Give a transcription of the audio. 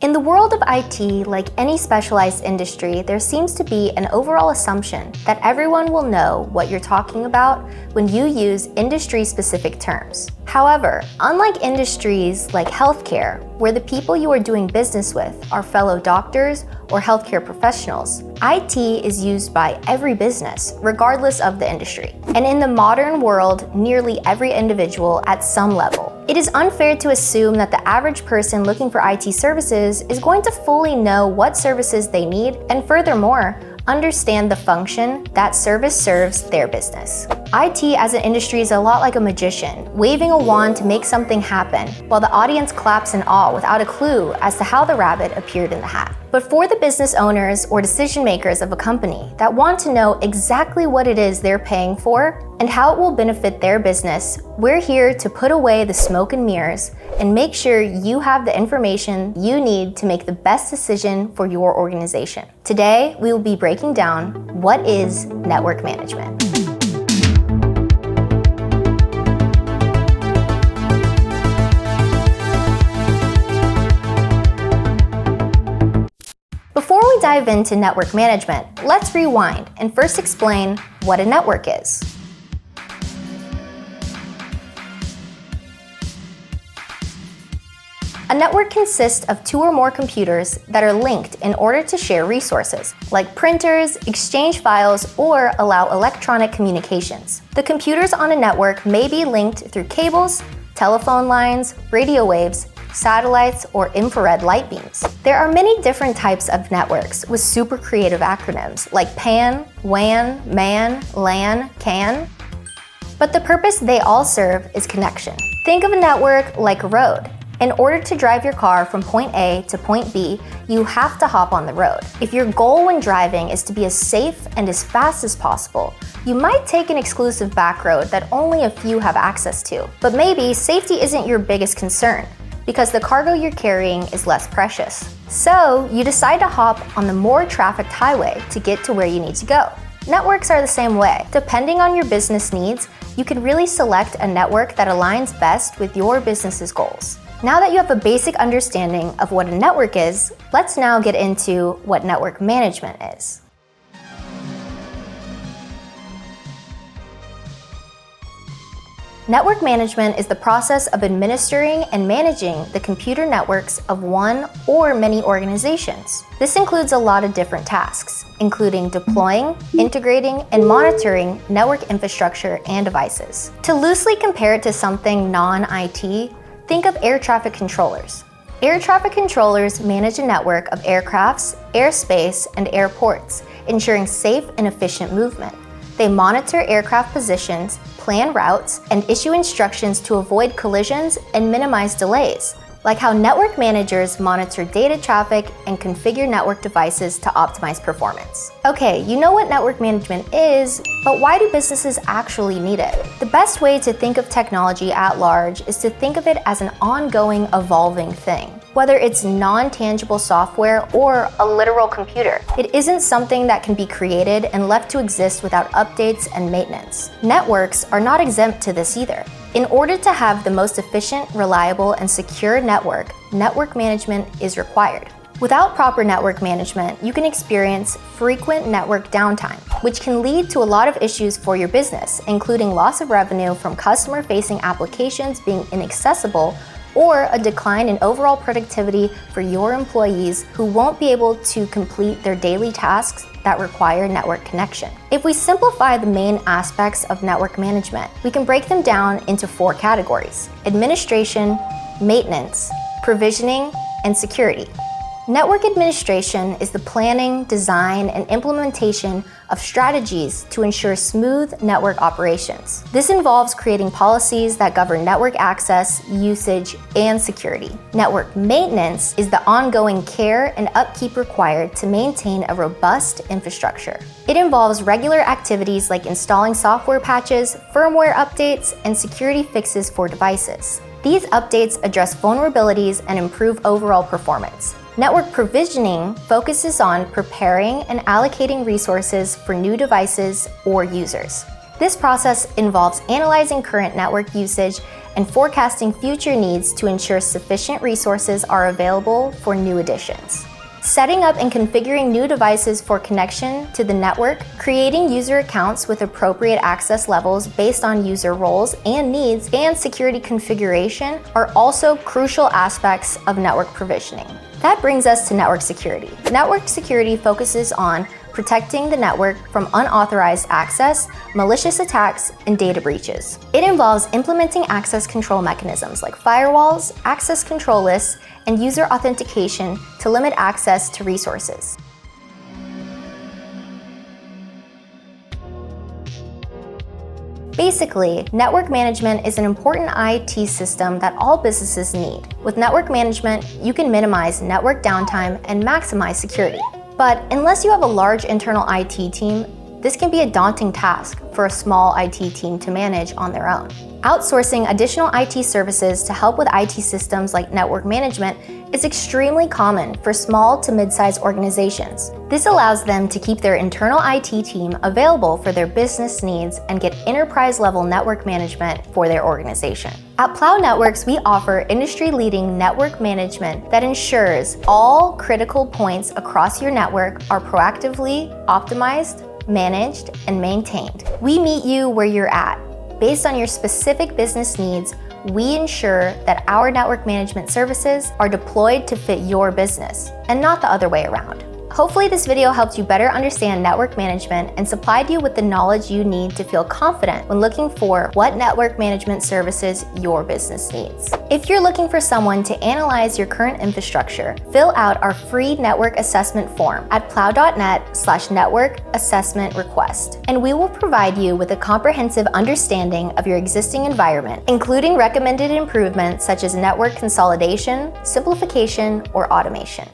In the world of IT, like any specialized industry, there seems to be an overall assumption that everyone will know what you're talking about when you use industry-specific terms. However, unlike industries like healthcare, where the people you are doing business with are fellow doctors or healthcare professionals, IT is used by every business, regardless of the industry. And in the modern world, nearly every individual at some level. It is unfair to assume that the average person looking for IT services is going to fully know what services they need, and furthermore, understand the function that service serves their business. IT as an industry is a lot like a magician, waving a wand to make something happen, while the audience claps in awe without a clue as to how the rabbit appeared in the hat. But for the business owners or decision makers of a company that want to know exactly what it is they're paying for and how it will benefit their business, we're here to put away the smoke and mirrors and make sure you have the information you need to make the best decision for your organization. Today, we will be breaking down what is network management. Before we dive into network management, let's rewind and first explain what a network is. A network consists of two or more computers that are linked in order to share resources, like printers, exchange files, or allow electronic communications. The computers on a network may be linked through cables, telephone lines, radio waves, satellites, or infrared light beams. There are many different types of networks with super creative acronyms like PAN, WAN, MAN, LAN, CAN. But the purpose they all serve is connection. Think of a network like a road. In order to drive your car from point A to point B, you have to hop on the road. If your goal when driving is to be as safe and as fast as possible, you might take an exclusive back road that only a few have access to. But maybe safety isn't your biggest concern, because the cargo you're carrying is less precious. So you decide to hop on the more trafficked highway to get to where you need to go. Networks are the same way. Depending on your business needs, you can really select a network that aligns best with your business's goals. Now that you have a basic understanding of what a network is, let's now get into what network management is. Network management is the process of administering and managing the computer networks of one or many organizations. This includes a lot of different tasks, including deploying, integrating, and monitoring network infrastructure and devices. To loosely compare it to something non-IT, think of air traffic controllers. Air traffic controllers manage a network of aircrafts, airspace, and airports, ensuring safe and efficient movement. They monitor aircraft positions, plan routes, and issue instructions to avoid collisions and minimize delays, like how network managers monitor data traffic and configure network devices to optimize performance. Okay, you know what network management is, but why do businesses actually need it? The best way to think of technology at large is to think of it as an ongoing, evolving thing. Whether it's non-tangible software or a literal computer, it isn't something that can be created and left to exist without updates and maintenance. Networks are not exempt to this either. In order to have the most efficient, reliable, and secure network, network management is required. Without proper network management, you can experience frequent network downtime, which can lead to a lot of issues for your business, including loss of revenue from customer-facing applications being inaccessible, or a decline in overall productivity for your employees who won't be able to complete their daily tasks that require network connection. If we simplify the main aspects of network management, we can break them down into 4 categories: administration, maintenance, provisioning, and security. Network administration is the planning, design, and implementation of strategies to ensure smooth network operations. This involves creating policies that govern network access, usage, and security. Network maintenance is the ongoing care and upkeep required to maintain a robust infrastructure. It involves regular activities like installing software patches, firmware updates, and security fixes for devices. These updates address vulnerabilities and improve overall performance. Network provisioning focuses on preparing and allocating resources for new devices or users. This process involves analyzing current network usage and forecasting future needs to ensure sufficient resources are available for new additions. Setting up and configuring new devices for connection to the network, creating user accounts with appropriate access levels based on user roles and needs, and security configuration are also crucial aspects of network provisioning. That brings us to network security. Network security focuses on protecting the network from unauthorized access, malicious attacks, and data breaches. It involves implementing access control mechanisms like firewalls, access control lists, and user authentication to limit access to resources. Basically, network management is an important IT system that all businesses need. With network management, you can minimize network downtime and maximize security. But unless you have a large internal IT team, this can be a daunting task for a small IT team to manage on their own. Outsourcing additional IT services to help with IT systems like network management is extremely common for small to mid-sized organizations. This allows them to keep their internal IT team available for their business needs and get enterprise-level network management for their organization. At Plow Networks, we offer industry-leading network management that ensures all critical points across your network are proactively optimized, managed, and maintained. We meet you where you're at. Based on your specific business needs, we ensure that our network management services are deployed to fit your business, and not the other way around. Hopefully this video helped you better understand network management and supplied you with the knowledge you need to feel confident when looking for what network management services your business needs. If you're looking for someone to analyze your current infrastructure, fill out our free network assessment form at plow.net/network assessment request, and we will provide you with a comprehensive understanding of your existing environment, including recommended improvements such as network consolidation, simplification, or automation.